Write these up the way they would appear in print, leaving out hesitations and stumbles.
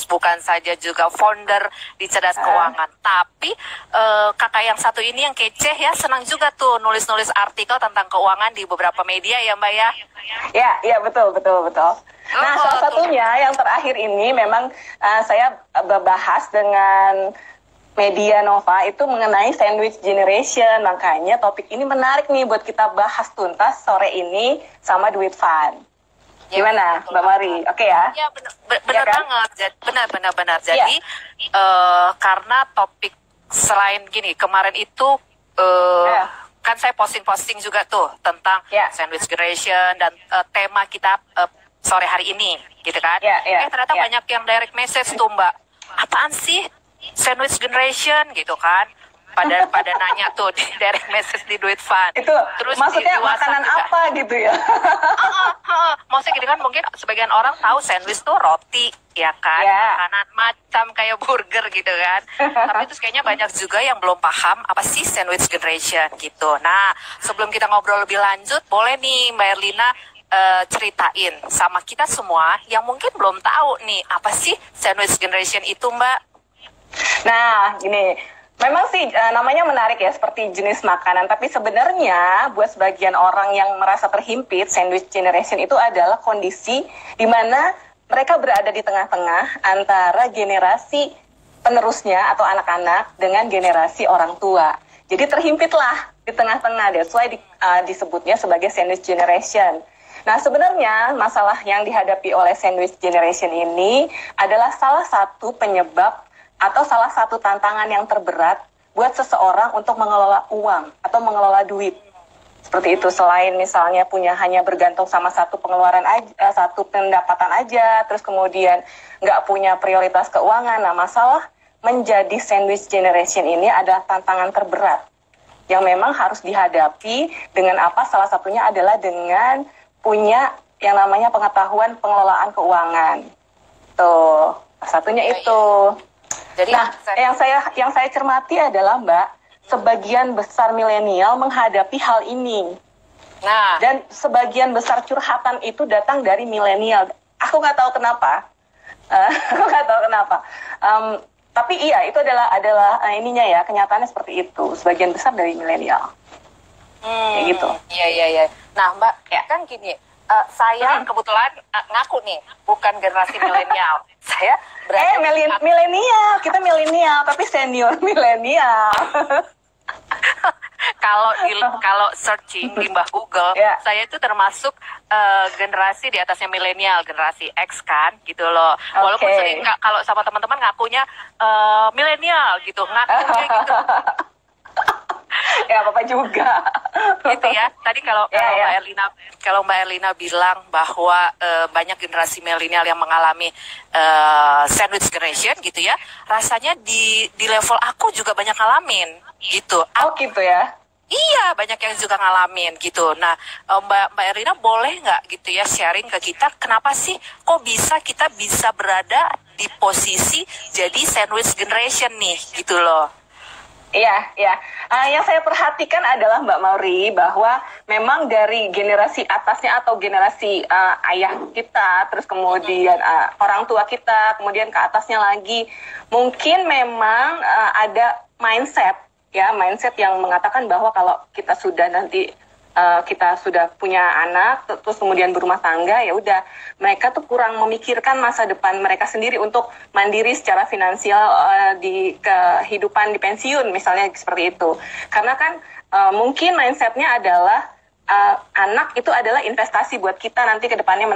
bukan saja juga founder di Cerdas Keuangan, tapi kakak yang satu ini yang kece ya, senang juga tuh nulis-nulis artikel tentang keuangan di beberapa media ya Mbak ya? Ya, betul. Nah, salah satunya yang terakhir ini memang saya bahas dengan Media Nova itu mengenai sandwich generation. Makanya topik ini menarik nih buat kita bahas tuntas sore ini sama Duit Fund. Gimana, ya, Mbak Mari? Oke ya? Ya, benar kan? Banget. Benar. Jadi, karena topik selain gini, kemarin itu kan saya posting juga tuh tentang sandwich generation dan tema kita sore hari ini, gitu kan? Ternyata banyak yang direct message tuh Mbak. Apaan sih sandwich generation gitu kan? Pada nanya tuh di direct message di Duit Fund. Itu terus maksudnya makanan juga apa gitu ya? Maksudnya gini kan, mungkin sebagian orang tahu sandwich tuh roti ya kan, makanan macam kayak burger gitu kan. Tapi terus kayaknya banyak juga yang belum paham apa sih sandwich generation gitu. Nah, sebelum kita ngobrol lebih lanjut, boleh nih Mbak Erlina ceritain sama kita semua yang mungkin belum tahu nih apa sih sandwich generation itu Mbak? Nah, gini. Memang sih namanya menarik ya, seperti jenis makanan. Tapi sebenarnya buat sebagian orang yang merasa terhimpit, sandwich generation itu adalah kondisi di mana mereka berada di tengah-tengah antara generasi penerusnya atau anak-anak dengan generasi orang tua. Jadi terhimpitlah di tengah-tengah, that's why disebutnya sebagai sandwich generation. Nah, sebenarnya masalah yang dihadapi oleh sandwich generation ini adalah salah satu penyebab atau salah satu tantangan yang terberat buat seseorang untuk mengelola uang atau mengelola duit. Seperti itu, selain misalnya hanya bergantung sama satu pengeluaran aja, satu pendapatan aja, terus kemudian nggak punya prioritas keuangan. Nah, masalah menjadi sandwich generation ini adalah tantangan terberat yang memang harus dihadapi dengan apa? Salah satunya adalah dengan punya yang namanya pengetahuan pengelolaan keuangan. Tuh, satunya itu. Jadi, nah, yang saya cermati adalah Mbak, sebagian besar milenial menghadapi hal ini. Nah, dan sebagian besar curhatan itu datang dari milenial. Aku nggak tahu kenapa. Tapi iya, itu adalah ininya ya, kenyataannya seperti itu. Sebagian besar dari milenial. Kayak gitu. Iya. Nah, Mbak, kan gini. Saya kebetulan ngaku nih bukan generasi milenial. Saya milenial, kita milenial tapi senior milenial. Kalau searching di Mbah Google, saya itu termasuk generasi di atasnya milenial, generasi X kan, gitu loh. Walaupun sering kalau sama teman-teman ngakunya milenial gitu, ngakunya gitu. Ya apa juga gitu ya. Tadi kalau Mbak Erlina bilang bahwa banyak generasi milenial yang mengalami sandwich generation gitu ya, rasanya di level aku juga banyak ngalamin gitu. Gitu ya. Iya, banyak yang juga ngalamin gitu. Nah, Mbak Erlina boleh nggak gitu ya sharing ke kita, kenapa sih kok kita bisa berada di posisi jadi sandwich generation nih gitu loh. Iya. Yang saya perhatikan adalah Mbak Mauri, bahwa memang dari generasi atasnya atau generasi ayah kita, terus kemudian orang tua kita, kemudian ke atasnya lagi, mungkin memang ada mindset yang mengatakan bahwa kalau kita sudah nanti kita sudah punya anak, terus kemudian berumah tangga, ya udah mereka tuh kurang memikirkan masa depan mereka sendiri untuk mandiri secara finansial di kehidupan di pensiun misalnya seperti itu. Karena kan mungkin mindsetnya adalah anak itu adalah investasi buat kita nanti ke depannya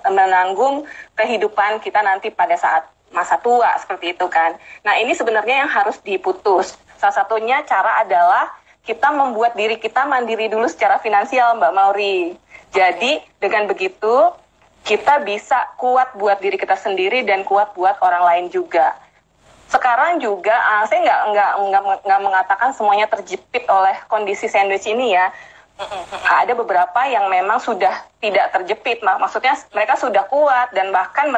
menanggung kehidupan kita nanti pada saat masa tua seperti itu kan. Nah, ini sebenarnya yang harus diputus. Salah satunya cara adalah kita membuat diri kita mandiri dulu secara finansial, Mbak Mauri. Jadi dengan begitu kita bisa kuat buat diri kita sendiri dan kuat buat orang lain juga. Sekarang juga saya nggak mengatakan semuanya terjepit oleh kondisi sandwich ini ya. Ada beberapa yang memang sudah tidak terjepit, maksudnya mereka sudah kuat dan bahkan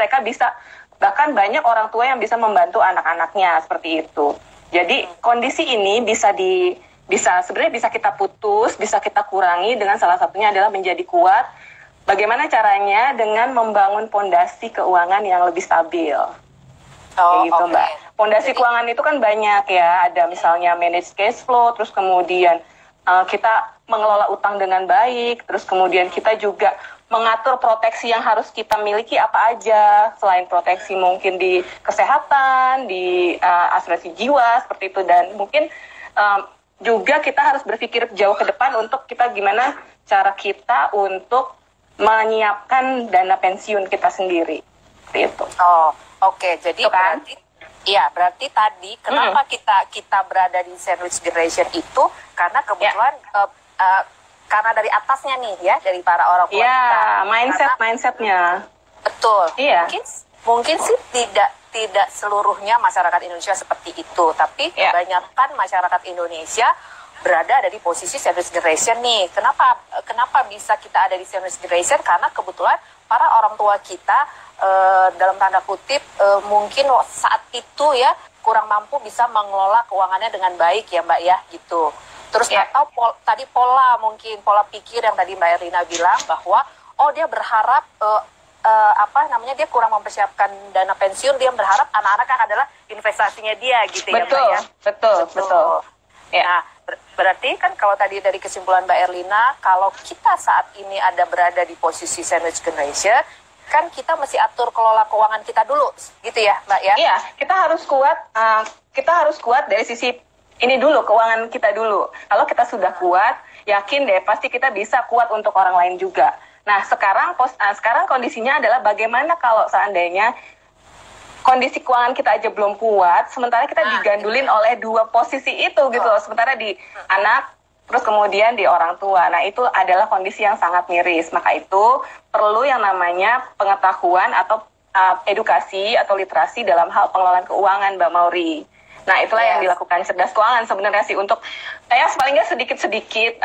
banyak orang tua yang bisa membantu anak-anaknya seperti itu. Jadi kondisi ini sebenarnya bisa kita putus, bisa kita kurangi dengan salah satunya adalah menjadi kuat Bagaimana caranya dengan membangun pondasi keuangan yang lebih stabil. Gitu, Mbak. Pondasi keuangan itu kan banyak ya, ada misalnya manage cash flow, terus kemudian kita mengelola utang dengan baik, terus kemudian kita juga mengatur proteksi yang harus kita miliki apa aja, selain proteksi mungkin di kesehatan, di asuransi jiwa, seperti itu, dan mungkin juga kita harus berpikir jauh ke depan untuk kita gimana cara kita untuk menyiapkan dana pensiun kita sendiri, seperti itu. Oke, jadi kan? berarti tadi kenapa kita berada di sandwich generation itu karena kebetulan karena dari atasnya nih ya, dari para orang tua kita. Mindsetnya. Betul. Iya. Mungkin sih tidak seluruhnya masyarakat Indonesia seperti itu, tapi kebanyakan masyarakat Indonesia berada di posisi sandwich generation nih. Kenapa bisa kita ada di sandwich generation? Karena kebetulan para orang tua kita dalam tanda kutip mungkin saat itu ya kurang mampu bisa mengelola keuangannya dengan baik ya Mbak ya gitu. Terus atau tadi pola pikir yang tadi Mbak Erlina bilang bahwa dia berharap dia kurang mempersiapkan dana pensiun, dia berharap anak-anak kan adalah investasinya dia gitu. Betul, ya Mbak ya. Betul. Nah, berarti kan kalau tadi dari kesimpulan Mbak Erlina, kalau kita saat ini berada di posisi sandwich generation, kan kita mesti atur kelola keuangan kita dulu, gitu ya, Mbak ya? Iya, kita harus kuat dari sisi ini dulu, keuangan kita dulu. Kalau kita sudah kuat, yakin deh pasti kita bisa kuat untuk orang lain juga. Nah, sekarang kondisinya adalah bagaimana kalau seandainya kondisi keuangan kita aja belum kuat, sementara kita digandulin oleh dua posisi itu gitu loh, sementara di anak, terus kemudian di orang tua. Nah, itu adalah kondisi yang sangat miris. Maka itu perlu yang namanya pengetahuan atau edukasi atau literasi dalam hal pengelolaan keuangan, Mbak Mauri. Nah, itulah yang dilakukan Cerdas Keuangan sebenarnya sih, untuk paling nggak sedikit-sedikit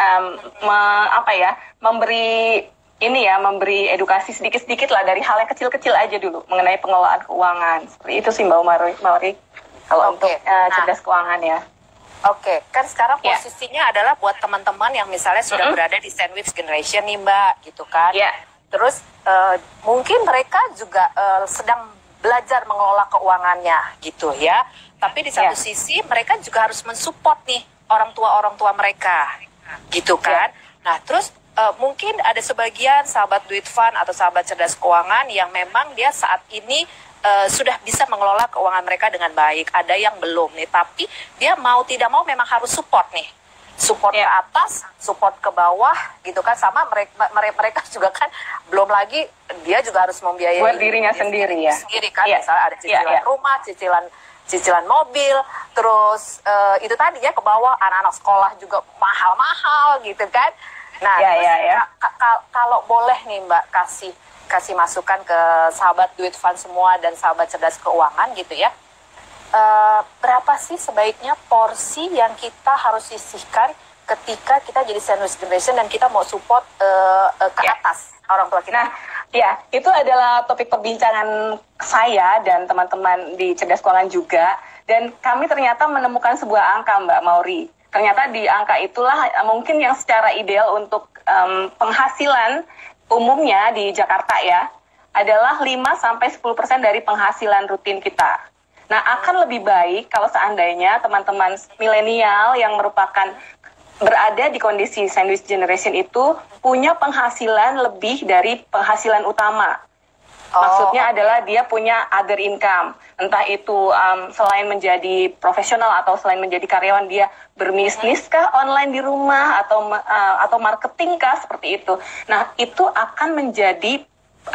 memberi edukasi sedikit-sedikit lah dari hal yang kecil-kecil aja dulu mengenai pengelolaan keuangan. Seperti itu sih Mbak Mauri. Kalau untuk Cerdas Keuangan ya. Oke, kan sekarang posisinya adalah buat teman-teman yang misalnya sudah berada di sandwich generation nih Mbak, gitu kan. Terus mungkin mereka juga sedang belajar mengelola keuangannya gitu ya. Tapi di satu sisi mereka juga harus mensupport nih orang tua mereka gitu kan. Nah terus mungkin ada sebagian sahabat Duit Fund atau sahabat Cerdas Keuangan yang memang dia saat ini sudah bisa mengelola keuangan mereka dengan baik. Ada yang belum nih, tapi dia mau tidak mau memang harus support nih. Support ke atas, support ke bawah gitu kan. Sama mereka juga kan belum lagi dia juga harus membiayai buat dirinya sendiri ya. Sendiri kan, misalnya ada cicilan rumah, cicilan mobil, terus itu tadi ya ke bawah anak-anak sekolah juga mahal-mahal gitu kan. Nah, kalau boleh nih Mbak kasih masukan ke sahabat Duit Fund semua dan sahabat Cerdas Keuangan gitu ya. Berapa sih sebaiknya porsi yang kita harus sisihkan ketika kita jadi sandwich generation dan kita mau support ke atas orang tua kita? Nah, itu adalah topik perbincangan saya dan teman-teman di Cerdas Keuangan juga. Dan kami ternyata menemukan sebuah angka, Mbak Mauri. Ternyata di angka itulah mungkin yang secara ideal untuk penghasilan umumnya di Jakarta ya, adalah 5-10% dari penghasilan rutin kita. Nah, akan lebih baik kalau seandainya teman-teman milenial yang merupakan berada di kondisi sandwich generation itu punya penghasilan lebih dari penghasilan utama. Maksudnya adalah dia punya other income. Entah itu selain menjadi profesional atau selain menjadi karyawan, dia berbisnis kah online di rumah atau marketing kah, seperti itu. Nah, itu akan menjadi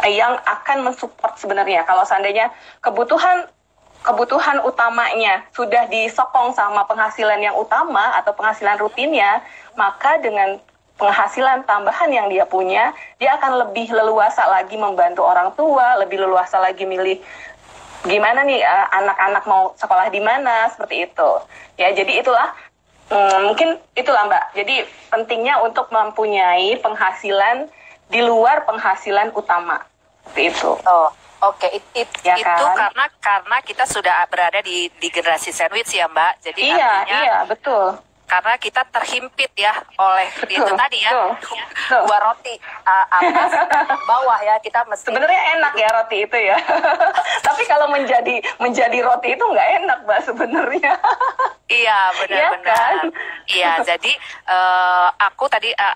yang akan mensupport sebenarnya. Kalau seandainya kebutuhan utamanya sudah disokong sama penghasilan yang utama atau penghasilan rutinnya, maka dengan penghasilan tambahan yang dia punya, dia akan lebih leluasa lagi membantu orang tua, lebih leluasa lagi milih gimana nih anak-anak mau sekolah di mana, seperti itu. Ya, jadi itulah mungkin itulah Mbak. Jadi pentingnya untuk mempunyai penghasilan di luar penghasilan utama, seperti itu. Oke, itu karena kita sudah berada di generasi sandwich ya Mbak. Jadi artinya, betul. karena kita terhimpit ya oleh itu tadi ya, dua roti atas bawah ya, kita mesti. Sebenarnya enak ya roti itu ya. Tapi kalau menjadi roti itu nggak enak, Mbak, sebenarnya. Iya, benar-benar. Iya, jadi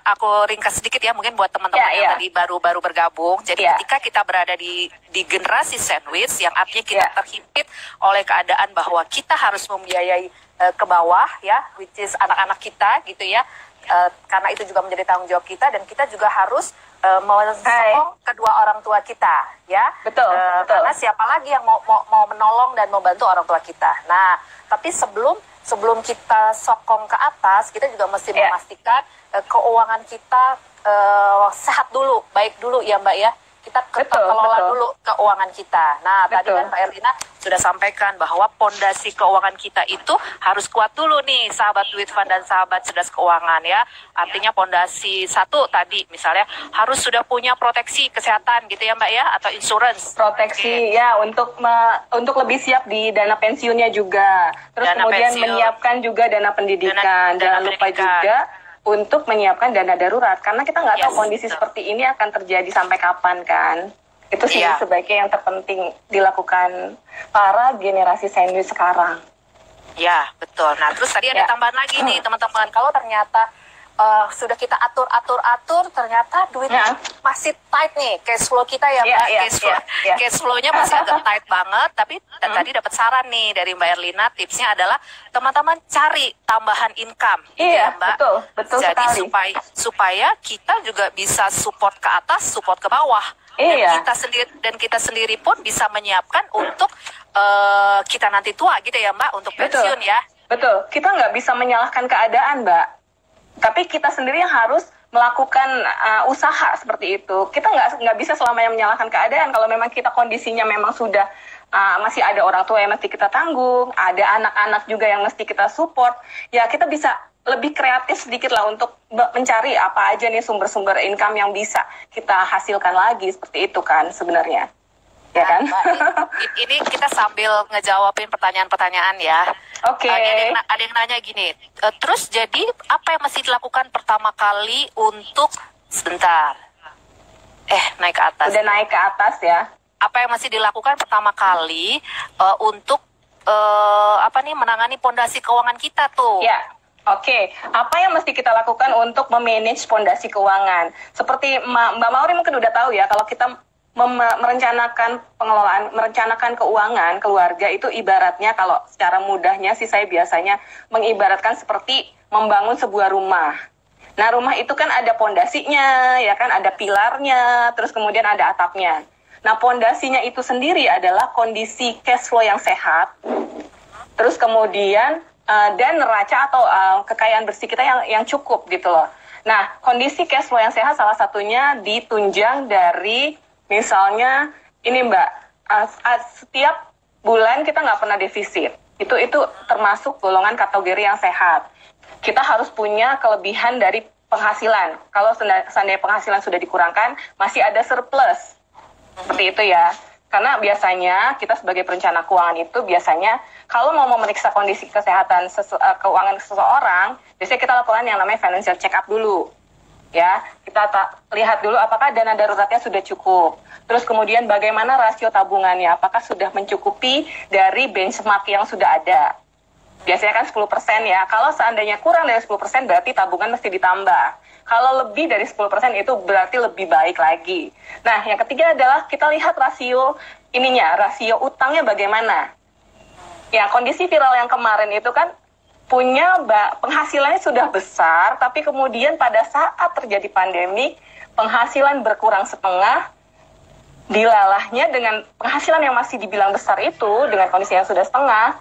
aku ringkas sedikit ya, mungkin buat teman-teman yang tadi baru bergabung. Jadi ketika kita berada di generasi sandwich, yang artinya kita terhimpit oleh keadaan bahwa kita harus membiayai ke bawah ya, which is anak-anak kita gitu ya. Karena itu juga menjadi tanggung jawab kita, dan kita juga harus mensokong kedua orang tua kita ya. Betul. Karena siapa lagi yang mau menolong dan membantu orang tua kita. Nah, tapi sebelum kita sokong ke atas, kita juga mesti memastikan keuangan kita sehat dulu, baik dulu ya Mbak ya. Kita kelola dulu keuangan kita. Nah, tadi kan Mbak Erlina sudah sampaikan bahwa pondasi keuangan kita itu harus kuat dulu nih, sahabat Duit Fund dan sahabat cerdas keuangan ya. Artinya pondasi satu tadi misalnya harus sudah punya proteksi kesehatan gitu ya Mbak ya, atau insurance. Proteksi ya, untuk lebih siap di dana pensiunnya juga. Terus dana kemudian pensiun, menyiapkan juga dana pendidikan. Jangan lupa juga untuk menyiapkan dana darurat, karena kita nggak tahu kondisi seperti ini akan terjadi sampai kapan kan. Itu sih sebaiknya yang terpenting dilakukan para generasi sandwich sekarang. Ya, betul. Nah, terus tadi ada tambahan lagi nih teman-teman, kalau ternyata sudah kita atur, ternyata duitnya masih tight nih, cash flow kita ya Mbak, cash flow-nya masih agak tight banget, tapi tadi dapat saran nih dari Mbak Erlina, tipsnya adalah teman-teman cari tambahan income, ya Mbak. Betul jadi sekali. supaya kita juga bisa support ke atas, support ke bawah, dan kita sendiri pun bisa menyiapkan untuk kita nanti tua gitu ya Mbak, untuk pensiun ya. Betul, kita nggak bisa menyalahkan keadaan Mbak. Tapi kita sendiri yang harus melakukan usaha seperti itu. Kita nggak bisa selamanya menyalahkan keadaan. Kalau memang kita kondisinya memang sudah masih ada orang tua yang mesti kita tanggung, ada anak-anak juga yang mesti kita support, ya kita bisa lebih kreatif sedikit lah untuk mencari apa aja nih sumber-sumber income yang bisa kita hasilkan lagi, seperti itu kan sebenarnya. Ya kan? Ini kita sambil ngejawabin pertanyaan-pertanyaan ya. Oke. Ada yang nanya gini, terus jadi apa yang mesti dilakukan pertama kali untuk naik ke atas? Udah naik ke atas ya. Apa yang mesti dilakukan pertama kali untuk menangani pondasi keuangan kita tuh? Ya. Oke, apa yang mesti kita lakukan untuk memanage pondasi keuangan? Seperti Mbak Mauri mungkin udah tahu ya, kalau kita merencanakan pengelolaan, merencanakan keuangan keluarga itu ibaratnya, kalau secara mudahnya sih saya biasanya mengibaratkan seperti membangun sebuah rumah. Nah, rumah itu kan ada pondasinya, ya kan, ada pilarnya, terus kemudian ada atapnya. Nah, pondasinya itu sendiri adalah kondisi cash flow yang sehat, terus kemudian dan neraca atau kekayaan bersih kita yang cukup gitu loh. Nah, kondisi cash flow yang sehat salah satunya ditunjang dari misalnya ini Mbak, setiap bulan kita nggak pernah defisit. Itu termasuk golongan kategori yang sehat. Kita harus punya kelebihan dari penghasilan. Kalau seandainya penghasilan sudah dikurangkan, masih ada surplus. Seperti itu ya. Karena biasanya kita sebagai perencana keuangan itu biasanya kalau mau memeriksa kondisi kesehatan keuangan seseorang, biasanya kita lakukan yang namanya financial check up dulu. Ya, kita lihat dulu apakah dana daruratnya sudah cukup. Terus kemudian bagaimana rasio tabungannya, apakah sudah mencukupi dari benchmark yang sudah ada. Biasanya kan 10% ya. Kalau seandainya kurang dari 10% berarti tabungan mesti ditambah. Kalau lebih dari 10% itu berarti lebih baik lagi. Nah, yang ketiga adalah kita lihat rasio utangnya bagaimana. Ya, kondisi viral yang kemarin itu kan punya penghasilannya sudah besar, tapi kemudian pada saat terjadi pandemi, penghasilan berkurang setengah, dilalahnya dengan penghasilan yang masih dibilang besar itu, dengan kondisi yang sudah setengah,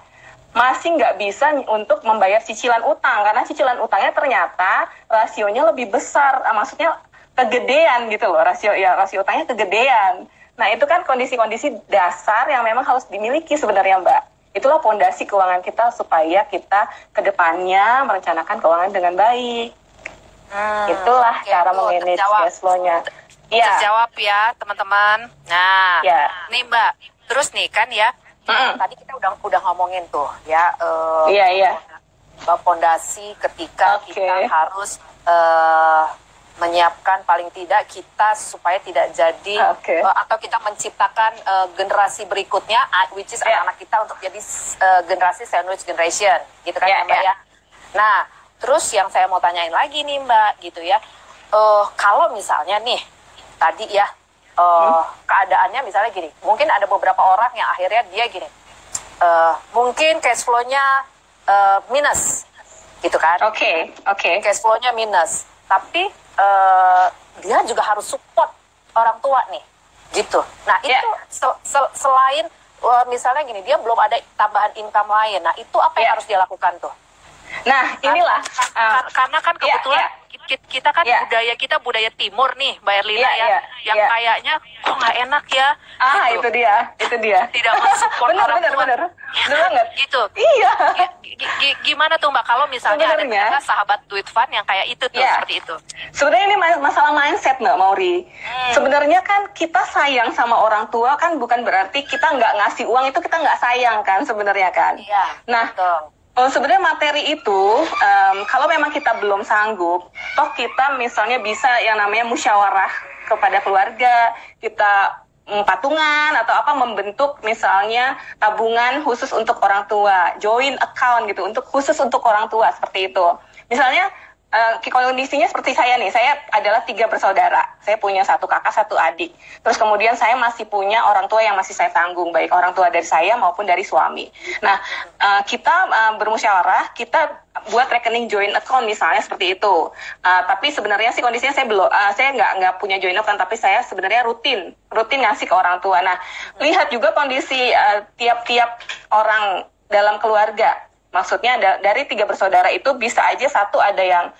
masih nggak bisa untuk membayar cicilan utang, karena cicilan utangnya ternyata rasionya lebih besar, maksudnya kegedean gitu loh, rasio utangnya kegedean. Nah, itu kan kondisi-kondisi dasar yang memang harus dimiliki sebenarnya Mbak. Itulah pondasi keuangan kita supaya kita ke depannya merencanakan keuangan dengan baik. Itulah cara memanage cash flow-nya. Terjawab ya, teman-teman. Nah, nih Mbak, terus nih kan ya, tadi kita udah ngomongin tuh ya. fondasi ketika kita harus menyiapkan paling tidak kita supaya tidak jadi atau kita menciptakan generasi berikutnya, which is anak-anak kita untuk jadi generasi sandwich generation, gitu kan Mbak ya. Nah, terus yang saya mau tanyain lagi nih Mbak, gitu ya, kalau misalnya nih tadi ya keadaannya misalnya gini, mungkin ada beberapa orang yang akhirnya dia gini, mungkin cash flow-nya minus, gitu kan? Cash flow-nya minus, tapi dia juga harus support orang tua nih, gitu. Nah itu selain misalnya gini, dia belum ada tambahan income lain. Nah itu apa yang harus dia lakukan tuh? Nah inilah karena kan kebetulan kita kan budaya timur nih Mbak Erlina yang kayaknya kok nggak enak ya. Gitu. itu dia tidak mensupport orang tua. Bener banget gitu. Iya. Gimana tuh Mbak kalau misalnya ada sahabat duit fund yang kayak itu tuh seperti itu? Sebenarnya ini masalah mindset Mbak Mauri. Sebenarnya kan kita sayang sama orang tua kan bukan berarti kita nggak ngasih uang itu kita nggak sayang kan sebenarnya kan. Nah betul. Sebenarnya materi itu, kalau memang kita belum sanggup, toh kita misalnya bisa yang namanya musyawarah kepada keluarga, kita patungan atau apa membentuk misalnya tabungan khusus untuk orang tua, joint account gitu, khusus untuk orang tua seperti itu. Misalnya kondisinya seperti saya nih, saya adalah 3 bersaudara, saya punya 1 kakak, 1 adik. Terus kemudian saya masih punya orang tua yang masih saya tanggung, baik orang tua dari saya maupun dari suami. Nah, kita bermusyawarah, kita buat rekening joint account misalnya seperti itu. Tapi sebenarnya sih kondisinya saya nggak punya joint account, tapi saya sebenarnya rutin ngasih ke orang tua. Nah, lihat juga kondisi tiap-tiap orang dalam keluarga. Maksudnya dari 3 bersaudara itu bisa aja 1 ada yang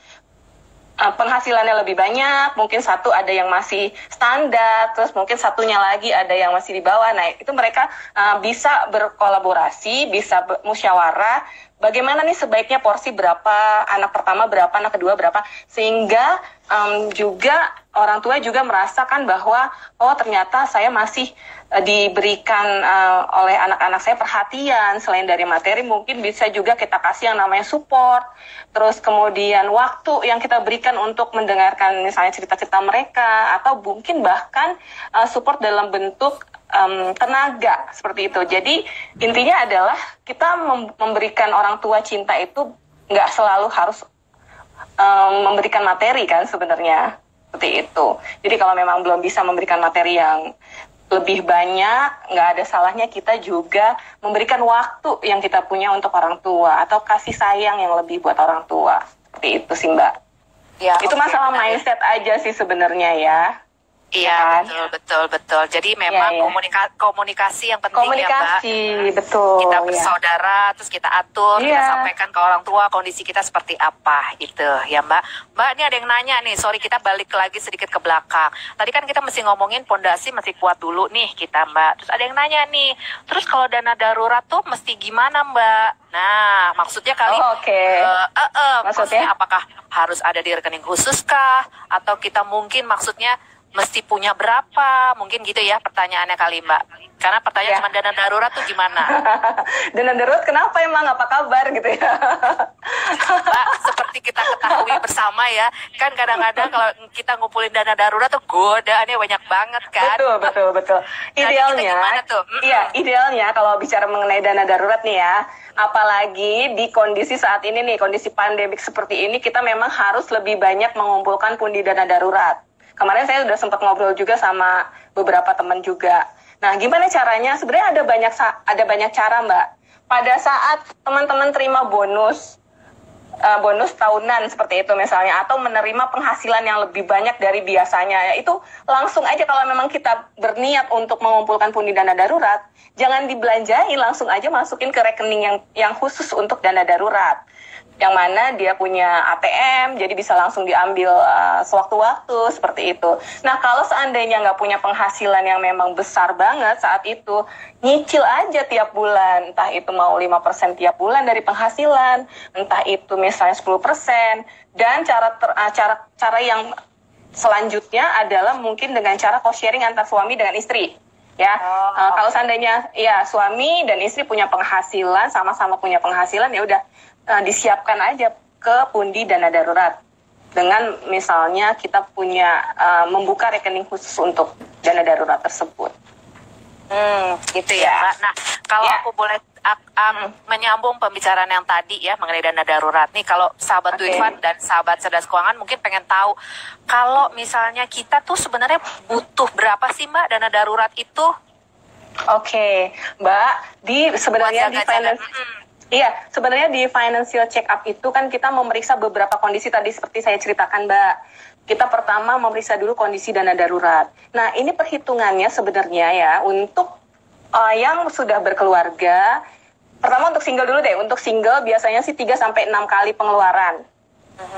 penghasilannya lebih banyak, mungkin 1 ada yang masih standar, terus mungkin 1-nya lagi ada yang masih di bawah. Nah itu mereka bisa berkolaborasi, bisa musyawarah, bagaimana nih sebaiknya porsi berapa, anak pertama berapa, anak kedua berapa, sehingga juga orang tua juga merasakan bahwa oh ternyata saya masih diberikan oleh anak-anak saya perhatian. Selain dari materi mungkin bisa juga kita kasih yang namanya support, terus kemudian waktu yang kita berikan untuk mendengarkan misalnya cerita-cerita mereka, atau mungkin bahkan support dalam bentuk tenaga seperti itu. Jadi intinya adalah kita memberikan orang tua cinta itu nggak selalu harus memberikan materi kan sebenarnya, seperti itu. Jadi kalau memang belum bisa memberikan materi yang lebih banyak, nggak ada salahnya kita juga memberikan waktu yang kita punya untuk orang tua atau kasih sayang yang lebih buat orang tua, seperti itu sih Mbak. Ya, itu masalah mindset aja sih sebenarnya ya. Iya, betul. Jadi memang komunikasi yang penting ya Mbak. Betul. Kita bersaudara, terus kita atur, kita sampaikan ke orang tua kondisi kita seperti apa, gitu ya Mbak. Mbak, ini ada yang nanya nih, sorry kita balik lagi sedikit ke belakang. Tadi kan kita mesti ngomongin pondasi masih kuat dulu nih kita Mbak. Terus ada yang nanya nih, terus kalau dana darurat tuh mesti gimana Mbak? Nah, maksudnya kali, maksudnya apakah harus ada di rekening khusus kah? Atau kita mungkin maksudnya mesti punya berapa? Mungkin gitu ya pertanyaannya kali Mbak. Karena pertanyaan cuma dana darurat tuh gimana? Dana darurat kenapa emang? Apa kabar gitu ya? Mbak, seperti kita ketahui bersama ya, kan kadang-kadang kalau kita ngumpulin dana darurat tuh godaannya banyak banget kan? Betul. Idealnya, idealnya kalau bicara mengenai dana darurat nih ya, apalagi di kondisi saat ini nih, kondisi pandemik seperti ini, kita memang harus lebih banyak mengumpulkan pundi dana darurat. Kemarin saya sudah sempat ngobrol juga sama beberapa teman juga. Nah, gimana caranya? Sebenarnya ada banyak cara, Mbak. Pada saat teman-teman terima bonus tahunan seperti itu misalnya, atau menerima penghasilan yang lebih banyak dari biasanya, ya itu langsung aja kalau memang kita berniat untuk mengumpulkan pundi dana darurat, jangan dibelanjain, langsung aja masukin ke rekening yang khusus untuk dana darurat. Yang mana dia punya ATM, jadi bisa langsung diambil sewaktu-waktu, seperti itu. Nah, kalau seandainya nggak punya penghasilan yang memang besar banget saat itu, nyicil aja tiap bulan, entah itu mau 5% tiap bulan dari penghasilan, entah itu misalnya 10%, dan cara yang selanjutnya adalah mungkin dengan cara cost sharing antar suami dengan istri. ya. Kalau seandainya ya suami dan istri punya penghasilan, sama-sama punya penghasilan, ya udah disiapkan aja ke pundi dana darurat dengan misalnya kita punya membuka rekening khusus untuk dana darurat tersebut. Gitu ya, Mbak. Nah, kalau aku boleh menyambung pembicaraan yang tadi ya mengenai dana darurat nih, kalau sahabat Duit Fund dan sahabat cerdas keuangan mungkin pengen tahu kalau misalnya kita tuh sebenarnya butuh berapa sih Mbak dana darurat itu? Oke, Mbak, sebenarnya di financial check up itu kan kita memeriksa beberapa kondisi tadi seperti saya ceritakan, Mbak. Kita pertama memeriksa dulu kondisi dana darurat. Nah, ini perhitungannya sebenarnya ya untuk yang sudah berkeluarga. Pertama untuk single dulu deh. Untuk single biasanya sih 3-6 kali pengeluaran.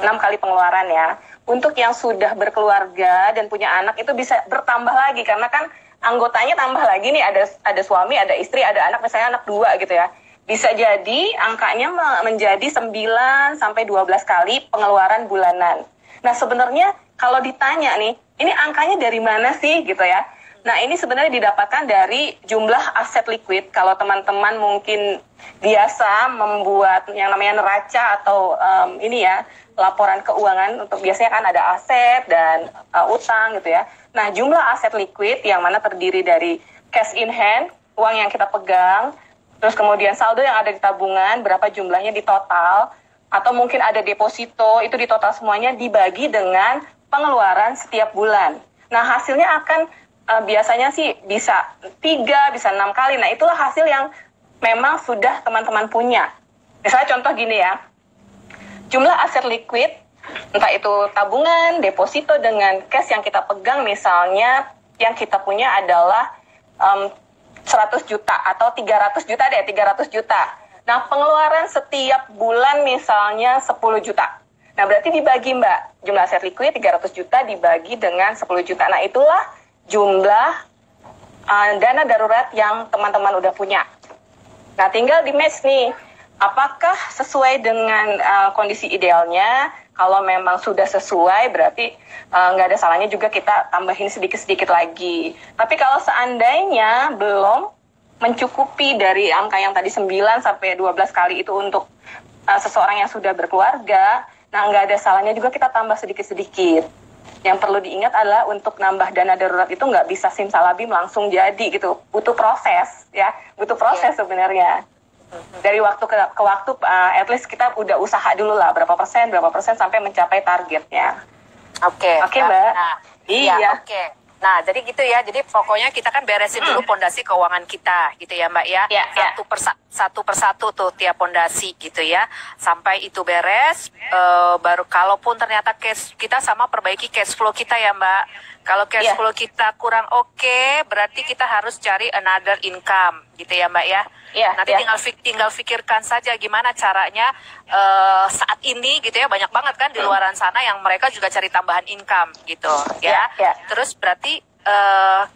6 kali pengeluaran ya. Untuk yang sudah berkeluarga dan punya anak itu bisa bertambah lagi karena kan anggotanya tambah lagi nih, ada suami, ada istri, ada anak, misalnya anak 2 gitu ya. Bisa jadi angkanya menjadi 9-12 kali pengeluaran bulanan. Nah, sebenarnya kalau ditanya nih, ini angkanya dari mana sih gitu ya? Nah, ini sebenarnya didapatkan dari jumlah aset liquid. Kalau teman-teman mungkin biasa membuat yang namanya neraca atau laporan keuangan, untuk biasanya kan ada aset dan utang gitu ya. Nah, jumlah aset liquid yang mana terdiri dari cash in hand, uang yang kita pegang, terus kemudian saldo yang ada di tabungan, berapa jumlahnya di total, atau mungkin ada deposito, itu di total semuanya dibagi dengan pengeluaran setiap bulan. Nah, hasilnya akan biasanya sih bisa 3, bisa 6 kali. Nah, itulah hasil yang memang sudah teman-teman punya. Misalnya contoh gini ya, jumlah aset liquid, entah itu tabungan, deposito dengan cash yang kita pegang, misalnya yang kita punya adalah 100 juta atau 300 juta deh, 300 juta. Nah, pengeluaran setiap bulan misalnya 10 juta. Nah, berarti dibagi, Mbak. Jumlah aset liquid 300 juta dibagi dengan 10 juta. Nah, itulah jumlah dana darurat yang teman-teman udah punya. Nah, tinggal di-match nih. Apakah sesuai dengan kondisi idealnya? Kalau memang sudah sesuai, berarti nggak ada salahnya juga kita tambahin sedikit-sedikit lagi. Tapi kalau seandainya belum mencukupi dari angka yang tadi 9-12 kali itu untuk seseorang yang sudah berkeluarga, nah nggak ada salahnya juga kita tambah sedikit-sedikit. Yang perlu diingat adalah untuk nambah dana darurat itu nggak bisa simsalabim langsung jadi gitu, butuh proses ya, butuh proses sebenarnya. Dari waktu ke waktu, at least kita udah usaha dulu lah berapa persen sampai mencapai targetnya. Oke, Mbak. Nah, iya. Nah, jadi gitu ya. Jadi pokoknya kita kan beresin dulu pondasi keuangan kita, gitu ya, Mbak ya. Satu persatu tuh tiap pondasi, gitu ya. Sampai itu beres, baru kalaupun ternyata kita sama perbaiki cash flow kita ya, Mbak. Kalau cash flow kita kurang oke, berarti kita harus cari another income, gitu ya, Mbak ya. Nanti tinggal pikirkan saja gimana caranya saat ini, gitu ya. Banyak banget kan di luaran sana yang mereka juga cari tambahan income, gitu ya. Terus berarti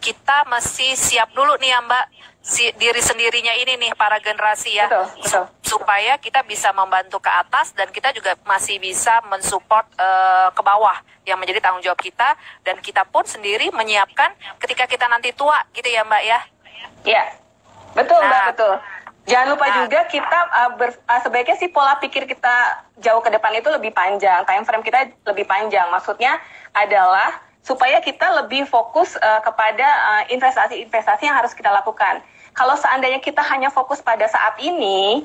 kita mesti siap dulu nih ya, Mbak, diri sendirinya ini nih, para generasi ya. Betul. Supaya kita bisa membantu ke atas dan kita juga masih bisa mensupport ke bawah yang menjadi tanggung jawab kita, dan kita pun sendiri menyiapkan ketika kita nanti tua, gitu ya, Mbak ya. Iya, betul, Mbak, betul. Jangan lupa juga kita sebaiknya sih pola pikir kita jauh ke depan itu lebih panjang, time frame kita lebih panjang. Maksudnya adalah supaya kita lebih fokus kepada investasi-investasi yang harus kita lakukan. Kalau seandainya kita hanya fokus pada saat ini,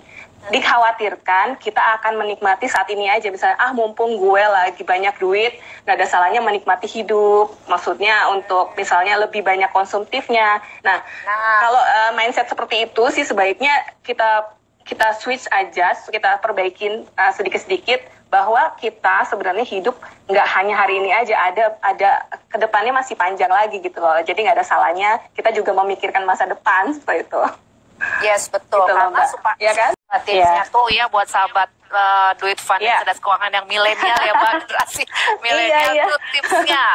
dikhawatirkan kita akan menikmati saat ini aja. Misalnya, mumpung gue lagi banyak duit, nggak ada salahnya menikmati hidup. Maksudnya untuk misalnya lebih banyak konsumtifnya. Nah. Kalau mindset seperti itu sih sebaiknya kita switch aja, kita perbaikin sedikit-sedikit bahwa kita sebenarnya hidup nggak hanya hari ini aja, ada kedepannya masih panjang lagi gitu loh. Jadi nggak ada salahnya kita juga memikirkan masa depan seperti itu. Yes, betul. Gitu, karena ya kan? Tipsnya tuh ya buat sahabat Duit Fund dan cerdas keuangan yang milenial ya, Mbak, generasi milenial tuh tipsnya.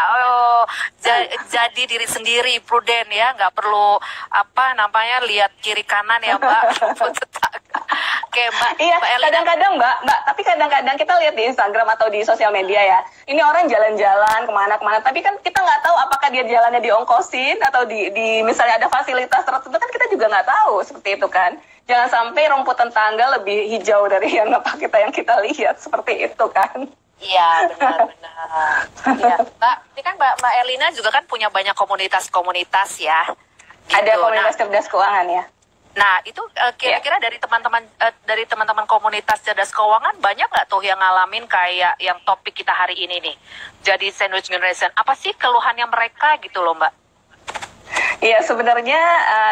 Jadi diri sendiri, prudent ya, nggak perlu lihat kiri kanan ya, Mbak. Oke, Mbak. Iya, Mbak Elina. kadang-kadang Mbak, tapi kadang-kadang kita lihat di Instagram atau di sosial media ya, ini orang jalan-jalan kemana-kemana, tapi kan kita nggak tahu apakah dia jalannya diongkosin atau di misalnya ada fasilitas tertentu, kan kita juga nggak tahu seperti itu kan. Jangan sampai rumput tetangga lebih hijau dari yang kita lihat seperti itu kan. Iya, benar-benar. Ya, Mbak, ini kan Mbak Elina juga kan punya banyak komunitas-komunitas ya. Gitu. Ada komunitas cerdas keuangan ya. Nah, itu kira-kira dari teman-teman komunitas cerdas keuangan banyak nggak tuh yang ngalamin kayak yang topik kita hari ini nih? Jadi sandwich generation, apa sih keluhannya mereka gitu loh, Mbak? Iya, sebenarnya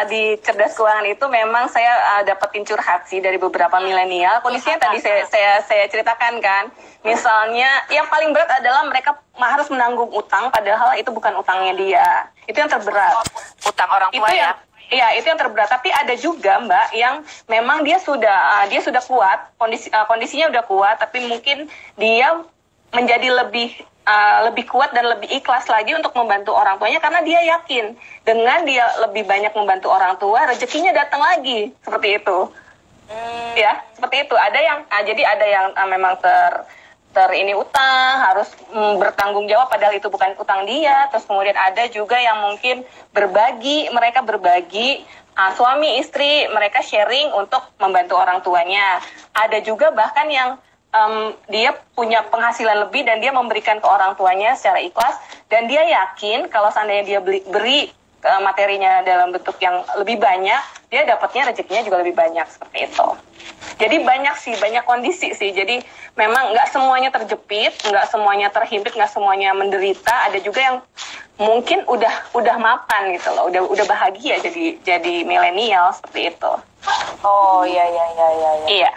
di cerdas keuangan itu memang saya dapetin curhat sih dari beberapa milenial. Kondisinya tadi saya ceritakan kan. Misalnya yang paling berat adalah mereka harus menanggung utang padahal itu bukan utangnya dia. Itu yang terberat. Utang orang tua ya. Iya, itu yang terberat. Tapi ada juga Mbak yang memang dia sudah kuat, kondisinya udah kuat, tapi mungkin dia menjadi lebih kuat dan lebih ikhlas lagi untuk membantu orang tuanya karena dia yakin dengan dia lebih banyak membantu orang tua, rezekinya datang lagi, seperti itu. Ya, seperti itu. Jadi ada yang memang ini utang, harus bertanggung jawab padahal itu bukan utang dia. Terus kemudian ada juga yang mungkin mereka berbagi suami istri, mereka sharing untuk membantu orang tuanya. Ada juga bahkan yang dia punya penghasilan lebih dan dia memberikan ke orang tuanya secara ikhlas dan dia yakin kalau seandainya dia beri materinya dalam bentuk yang lebih banyak, dia dapatnya rezekinya juga lebih banyak, seperti itu. Jadi banyak kondisi sih. Jadi memang nggak semuanya terjepit, nggak semuanya terhimpit, nggak semuanya menderita. Ada juga yang mungkin udah mapan gitu loh, udah bahagia jadi milenial seperti itu. Oh iya. Iya.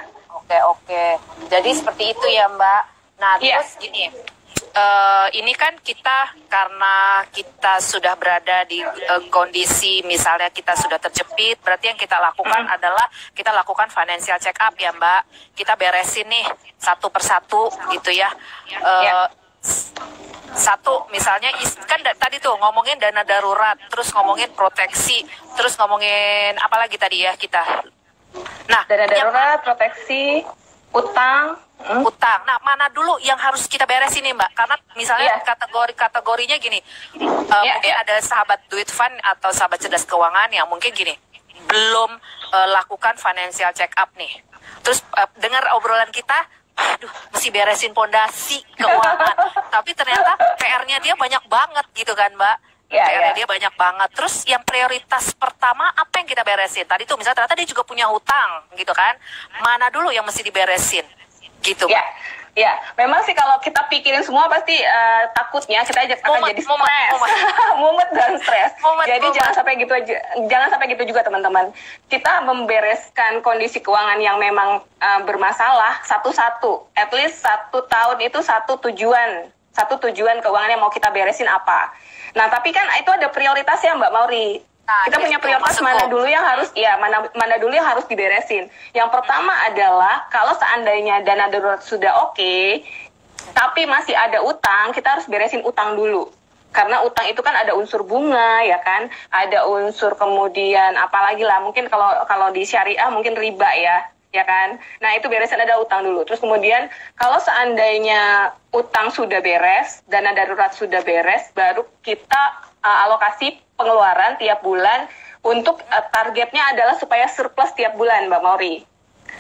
Oke. Jadi seperti itu ya Mbak. Nah terus gini. Ini kan kita karena kita sudah berada di kondisi misalnya kita sudah terjepit, berarti yang kita lakukan adalah kita lakukan financial check up ya Mbak. Kita beresin nih satu persatu gitu ya. Satu misalnya kan tadi tuh ngomongin dana darurat, terus ngomongin proteksi, terus ngomongin apa lagi tadi ya kita. Nah, dana darurat, proteksi, utang. Nah, mana dulu yang harus kita beresin nih Mbak? Karena misalnya kategorinya gini, mungkin ada sahabat duit fund atau sahabat cerdas keuangan yang mungkin gini, belum lakukan financial check up nih. Terus dengar obrolan kita, aduh, mesti beresin pondasi keuangan. Tapi ternyata PR-nya dia banyak banget gitu kan Mbak? PR-nya dia banyak banget. Terus yang prioritas pertama apa yang kita beresin? Tadi tuh misalnya ternyata dia juga punya hutang gitu kan? Mana dulu yang mesti diberesin? Gitu. Ya, memang sih kalau kita pikirin semua pasti takutnya kita akan jadi stres, mumet dan stres. Jadi jangan sampai gitu juga teman-teman. Kita membereskan kondisi keuangan yang memang bermasalah satu-satu. At least 1 tahun itu satu tujuan keuangan yang mau kita beresin apa. Nah, tapi kan itu ada prioritasnya Mbak Mauri. Kita punya prioritas mana dulu yang harus diberesin. Yang pertama adalah kalau seandainya dana darurat sudah oke, tapi masih ada utang, kita harus beresin utang dulu. Karena utang itu kan ada unsur bunga ya kan, ada unsur kemudian apalagi lah, mungkin kalau di syariah mungkin riba ya kan. Nah, itu beresin ada utang dulu. Terus kemudian kalau seandainya utang sudah beres, dana darurat sudah beres, baru kita alokasi pengeluaran tiap bulan untuk targetnya adalah supaya surplus tiap bulan Mbak Mauri.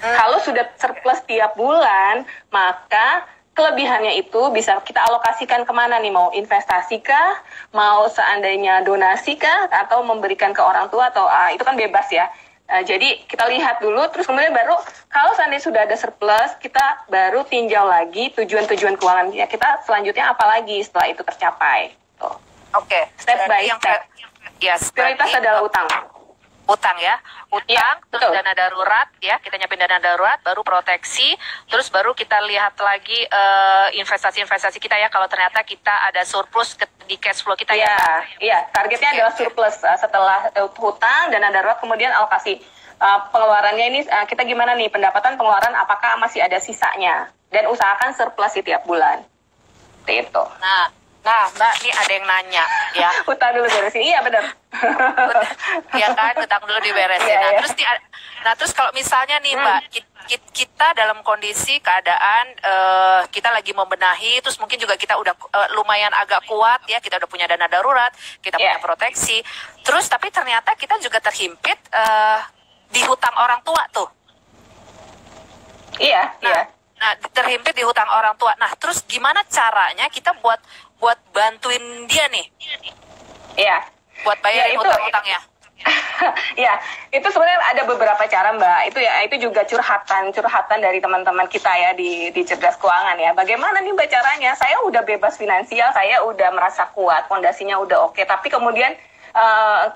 Kalau sudah surplus tiap bulan, maka kelebihannya itu bisa kita alokasikan kemana nih, mau investasi kah, mau seandainya donasi kah, atau memberikan ke orang tua, atau itu kan bebas ya. Jadi kita lihat dulu, terus kemudian baru kalau seandainya sudah ada surplus, kita baru tinjau lagi tujuan-tujuan keuangan kita selanjutnya apa lagi setelah itu tercapai. Oke. Step by step. Prioritas adalah utang. Utang ya, terus betul. Dana darurat ya, kita nyiapin dana darurat, baru proteksi, terus baru kita lihat lagi investasi kita ya, kalau ternyata kita ada surplus di cash flow kita ya. Iya, targetnya adalah surplus setelah hutang, dana darurat, kemudian alokasi pengeluarannya ini kita gimana nih, pendapatan pengeluaran apakah masih ada sisanya, dan usahakan surplus di tiap bulan. Itu. Nah, Mbak, ini ada yang nanya, ya. Hutang dulu beresin, iya benar. Ya kan, hutang dulu diberesin. Terus kalau misalnya nih, Mbak, kita dalam kondisi keadaan kita lagi membenahi, terus mungkin juga kita udah lumayan agak kuat ya, kita udah punya dana darurat, kita punya proteksi, terus tapi ternyata kita juga terhimpit di hutang orang tua tuh. Nah, terhimpit di hutang orang tua. Nah, terus gimana caranya kita buat bantuin dia nih? Iya. Buat bayarin hutang-hutangnya. Ya, itu sebenarnya ada beberapa cara, Mbak. Itu juga curhatan dari teman-teman kita ya di Cerdas Keuangan ya. Bagaimana nih Mbak caranya? Saya udah bebas finansial, saya udah merasa kuat, fondasinya udah oke. Tapi kemudian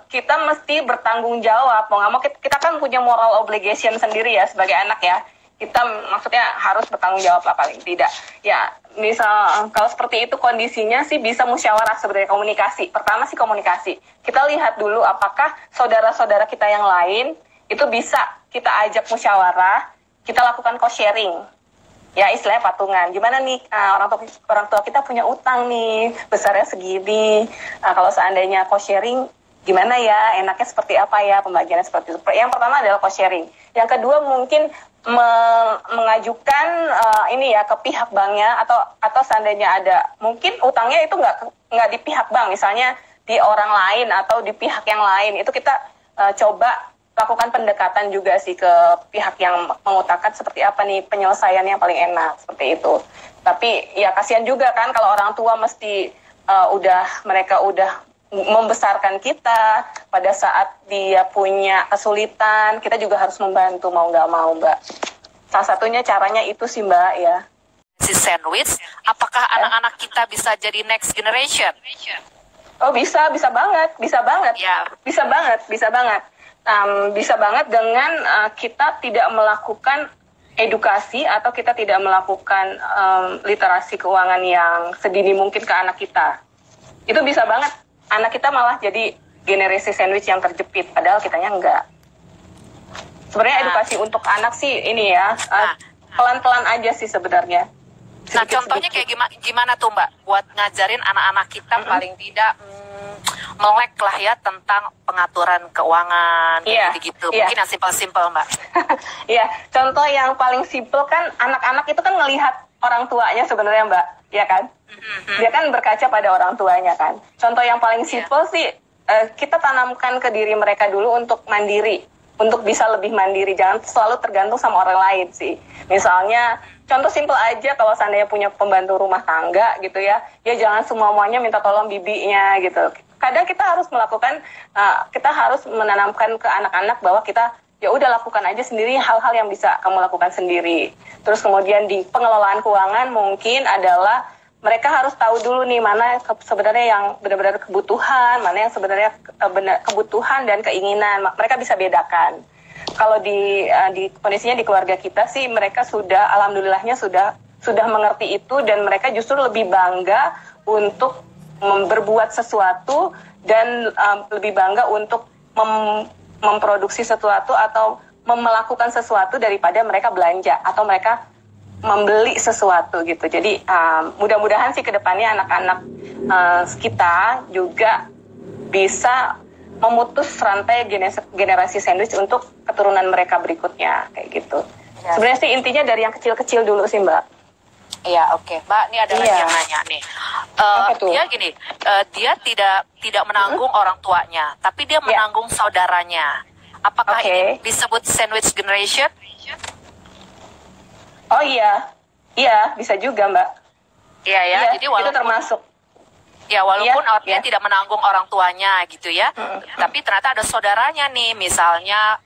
kita mesti bertanggung jawab. Mau nggak mau kita kan punya moral obligation sendiri ya sebagai anak ya. Kita maksudnya harus bertanggung jawab lah paling tidak. Ya, misal kalau seperti itu kondisinya sih bisa musyawarah sebenarnya, komunikasi. Pertama sih komunikasi. Kita lihat dulu apakah saudara-saudara kita yang lain itu bisa kita ajak musyawarah, kita lakukan cost sharing. Ya, istilahnya patungan. Gimana nih orang tua kita punya utang nih, besarnya segini. Kalau seandainya cost sharing gimana ya, enaknya seperti apa ya, pembagiannya seperti itu. Yang pertama adalah cost sharing. Yang kedua mungkin mengajukan ini ya ke pihak banknya atau seandainya ada mungkin utangnya itu nggak di pihak bank, misalnya di orang lain atau di pihak yang lain, itu kita coba lakukan pendekatan juga sih ke pihak yang mengutangkan seperti apa nih penyelesaiannya yang paling enak seperti itu. Tapi ya kasihan juga kan kalau orang tua mesti mereka udah membesarkan kita, pada saat dia punya kesulitan kita juga harus membantu mau nggak mau, Mbak. Salah satunya caranya itu sih, Mbak ya. Si sandwich, apakah anak-anak kita bisa jadi next generation? Oh bisa banget ya. Bisa banget dengan kita tidak melakukan edukasi atau kita tidak melakukan literasi keuangan yang sedini mungkin ke anak kita. Itu bisa banget anak kita malah jadi generasi sandwich yang terjepit, padahal kitanya enggak. Sebenarnya edukasi untuk anak sih ini ya, pelan-pelan aja sih sebenarnya. Nah, contohnya kayak gimana tuh Mbak, buat ngajarin anak-anak kita paling tidak melek lah ya tentang pengaturan keuangan, gitu. Mungkin yang simpel-simpel Mbak. Iya, contoh yang paling simpel kan anak-anak itu kan ngelihat orang tuanya sebenarnya Mbak, ya kan? Dia kan berkaca pada orang tuanya kan. Contoh yang paling simpel sih, kita tanamkan ke diri mereka dulu untuk mandiri, untuk bisa lebih mandiri, jangan selalu tergantung sama orang lain sih. Misalnya, contoh simpel aja kalau seandainya punya pembantu rumah tangga gitu ya, ya jangan semuanya minta tolong bibinya gitu. Kadang kita harus kita harus menanamkan ke anak-anak bahwa kita ya udah lakukan aja sendiri hal-hal yang bisa kamu lakukan sendiri. Terus kemudian di pengelolaan keuangan mungkin adalah mereka harus tahu dulu nih mana sebenarnya yang benar-benar kebutuhan, mana yang sebenarnya kebutuhan dan keinginan. Mereka bisa bedakan. Kalau di kondisinya di keluarga kita sih mereka alhamdulillahnya sudah mengerti itu, dan mereka justru lebih bangga untuk berbuat sesuatu dan lebih bangga untuk memproduksi sesuatu atau melakukan sesuatu daripada mereka belanja atau mereka membeli sesuatu gitu. Jadi mudah-mudahan sih kedepannya anak-anak kita juga bisa memutus rantai generasi sandwich untuk keturunan mereka berikutnya kayak gitu. Ya. Sebenarnya sih intinya dari yang kecil-kecil dulu sih Mbak. Iya, oke. Mbak, ini ada lagi yang nanya nih. Dia gini, dia tidak menanggung orang tuanya, tapi dia menanggung saudaranya. Apakah ini disebut sandwich generation? Oh iya, bisa juga Mbak. Iya, jadi walaupun itu termasuk. Ya, walaupun dia tidak menanggung orang tuanya gitu ya, tapi ternyata ada saudaranya nih, misalnya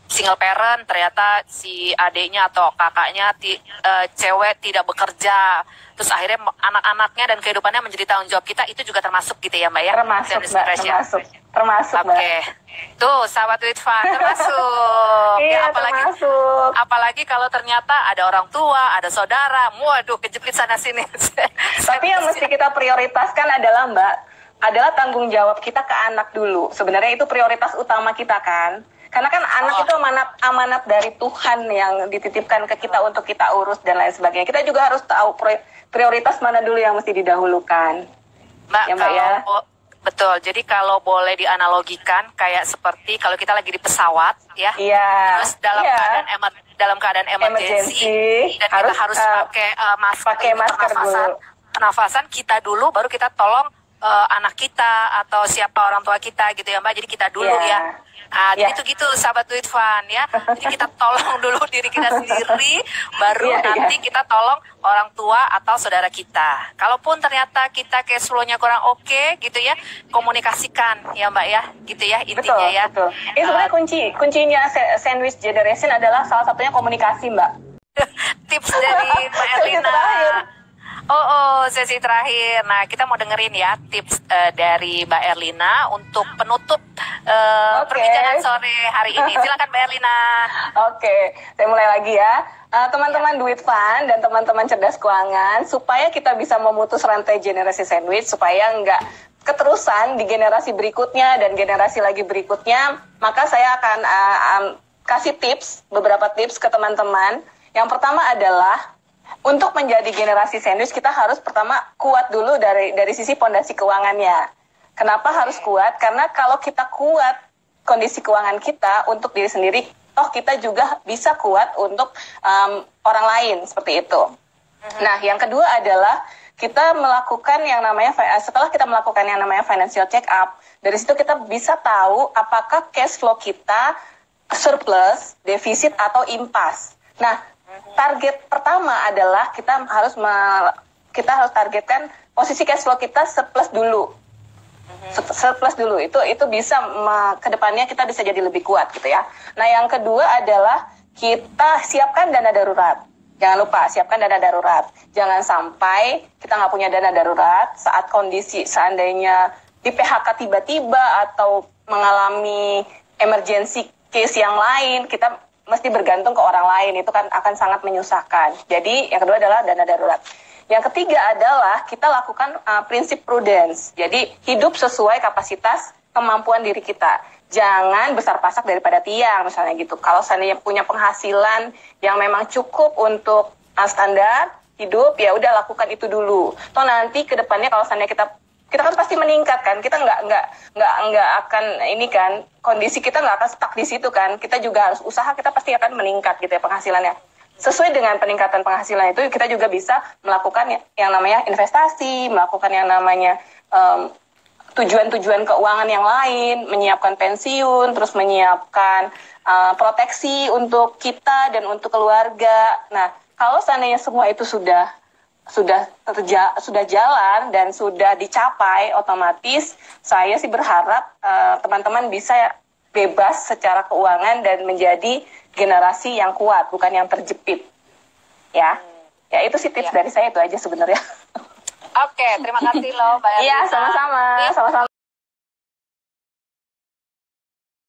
single parent, ternyata si adiknya atau kakaknya cewek tidak bekerja, terus akhirnya anak-anaknya dan kehidupannya menjadi tanggung jawab kita, itu juga termasuk gitu ya Mbak ya? Termasuk Mbak. Oke. Tuh, sahabat Witfa, termasuk. Iya, termasuk. Apalagi kalau ternyata ada orang tua, ada saudara, waduh, kejepit sana sini. Tapi yang mesti kita prioritaskan adalah Mbak, adalah tanggung jawab kita ke anak dulu. Sebenarnya itu prioritas utama kita kan. Karena kan anak itu amanat dari Tuhan yang dititipkan ke kita untuk kita urus dan lain sebagainya. Kita juga harus tahu prioritas mana dulu yang mesti didahulukan. Mbak, ya, Mbak Betul. Jadi kalau boleh dianalogikan kayak seperti kalau kita lagi di pesawat ya. Terus dalam keadaan emergency dan kita harus pakai masker pernafasan kita dulu, baru kita tolong anak kita atau siapa orang tua kita gitu ya Mbak. Jadi kita dulu ya. Jadi itu gitu sahabat Duit Fund ya. Jadi kita tolong dulu diri kita sendiri, baru nanti kita tolong orang tua atau saudara kita. Kalaupun ternyata kita cash flow-nya kurang oke gitu ya, komunikasikan ya Mbak ya, gitu ya intinya ya. Betul. Ini sebenarnya kuncinya sandwich generation adalah salah satunya komunikasi Mbak. Tips dari Mbak Erlina. Sesi terakhir. Nah, kita mau dengerin ya tips dari Mbak Erlina untuk penutup perbincangan sore hari ini. Silakan Mbak Erlina. Oke, saya mulai lagi ya. Teman-teman Duit Fund dan teman-teman cerdas keuangan, supaya kita bisa memutus rantai generasi sandwich, supaya nggak keterusan di generasi berikutnya dan generasi lagi berikutnya, maka saya akan kasih beberapa tips ke teman-teman. Yang pertama adalah untuk menjadi generasi sandwich, kita harus pertama kuat dulu dari sisi pondasi keuangannya. Kenapa harus kuat? Karena kalau kita kuat kondisi keuangan kita untuk diri sendiri, toh kita juga bisa kuat untuk orang lain, seperti itu. Nah, yang kedua adalah kita melakukan yang namanya, setelah kita melakukan yang namanya financial check up, dari situ kita bisa tahu apakah cash flow kita surplus, defisit, atau impas. Nah, target pertama adalah kita harus targetkan posisi cash flow kita surplus dulu. Surplus dulu itu bisa kedepannya kita bisa jadi lebih kuat gitu ya. Nah, yang kedua adalah kita siapkan dana darurat. Jangan lupa siapkan dana darurat. Jangan sampai kita nggak punya dana darurat saat kondisi seandainya di PHK tiba-tiba atau mengalami emergency case yang lain, kita mesti bergantung ke orang lain, itu kan akan sangat menyusahkan. Jadi yang kedua adalah dana darurat. Yang ketiga adalah kita lakukan prinsip prudence. Jadi hidup sesuai kapasitas kemampuan diri kita. Jangan besar pasak daripada tiang misalnya gitu. Kalau seandainya punya penghasilan yang memang cukup untuk standar hidup, ya udah lakukan itu dulu. Toh nanti ke depannya kalau seandainya kita kan pasti meningkat kan, kita nggak akan ini kan, kondisi kita nggak akan stuck di situ kan, kita juga harus usaha, kita pasti akan meningkat gitu ya penghasilannya. Sesuai dengan peningkatan penghasilan itu, kita juga bisa melakukan yang namanya investasi, melakukan yang namanya tujuan-tujuan keuangan yang lain, menyiapkan pensiun, terus menyiapkan proteksi untuk kita dan untuk keluarga. Nah, kalau seandainya semua itu sudah jalan dan sudah dicapai, otomatis saya sih berharap teman-teman bisa bebas secara keuangan dan menjadi generasi yang kuat, bukan yang terjepit. Ya itu sih tips dari saya, itu aja sebenarnya. Oke, terima kasih loh Mbak Erlina. Iya, sama-sama.